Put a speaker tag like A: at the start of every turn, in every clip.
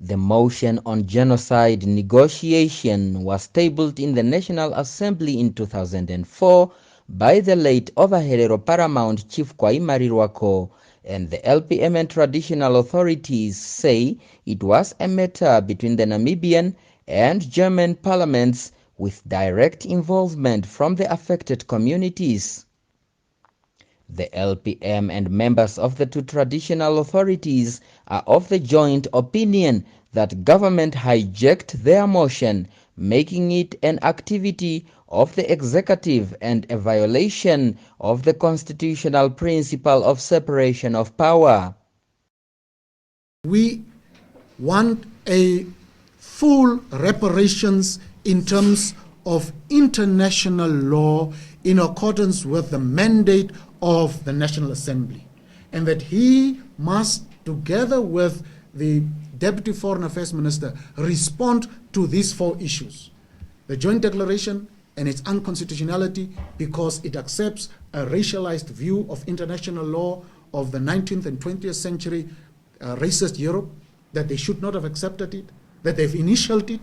A: The motion on genocide negotiation was tabled in the National Assembly in 2004 by the late Ovaherero Paramount Chief Kwaimariwako, and the LPM and traditional authorities say it was a matter between the Namibian and German parliaments with direct involvement from the affected communities. The LPM and members of the two traditional authorities are of the joint opinion that government hijacked their motion, making it an activity of the executive and a violation of the constitutional principle of separation of power.
B: We want a full reparations in terms of international law in accordance with the mandate of the National Assembly, and that he must, together with the Deputy Foreign Affairs Minister, respond to these four issues: the joint declaration and its unconstitutionality because it accepts a racialized view of international law of the 19th and 20th century racist Europe, that they should not have accepted it, that they've initialed it,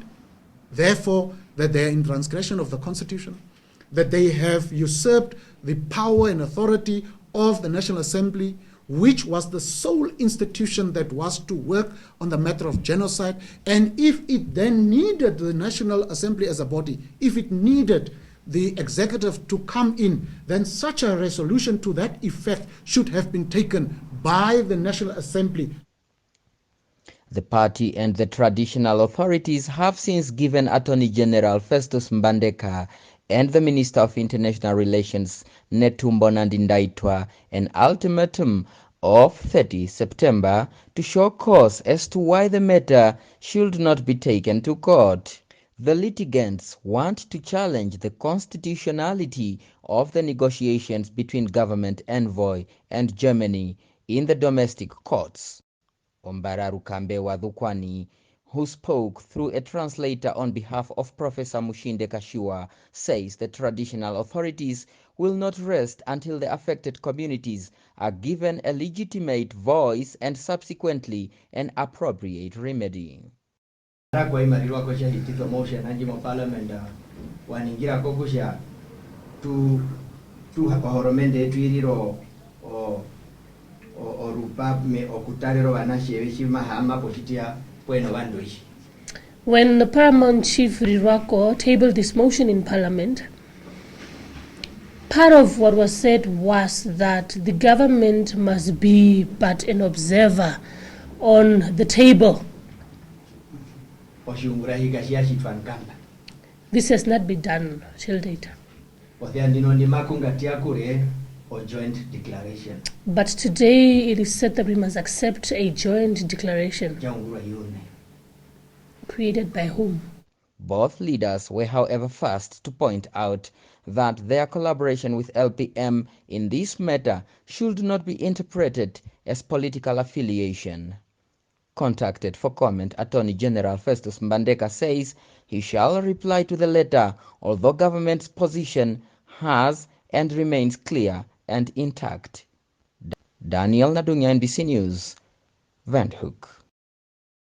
B: therefore that they are in transgression of the Constitution, that they have usurped the power and authority of the National Assembly, which was the sole institution that was to work on the matter of genocide. And if it then needed the National Assembly as a body, if it needed the executive to come in, then such a resolution to that effect should have been taken by the National Assembly.
A: The party and the traditional authorities have since given Attorney General Festus Mbandeka and the Minister of International Relations Netumbo Nandi-Ndaitwah an ultimatum of 30 September to show cause as to why the matter should not be taken to court. The litigants want to challenge the constitutionality of the negotiations between government envoy and Germany in the domestic courts. Ombararu Kambewa Dhukwani, who spoke through a translator on behalf of Professor Mushinde Kashiwa, says the traditional authorities will not rest until the affected communities are given a legitimate voice and subsequently an appropriate remedy.
C: When the Paramount Chief Rirwako tabled this motion in Parliament, part of what was said was that the government must be but an observer on the table. This has not been done till date.
D: Joint declaration.
C: But today it is said that we must accept a joint declaration. Created by whom?
A: Both leaders were, however, first to point out that their collaboration with LPM in this matter should not be interpreted as political affiliation. Contacted for comment, Attorney General Festus Mbandeka says he shall reply to the letter, although government's position has and remains clear and intact. Daniel Nadunya, NBC News, Windhoek.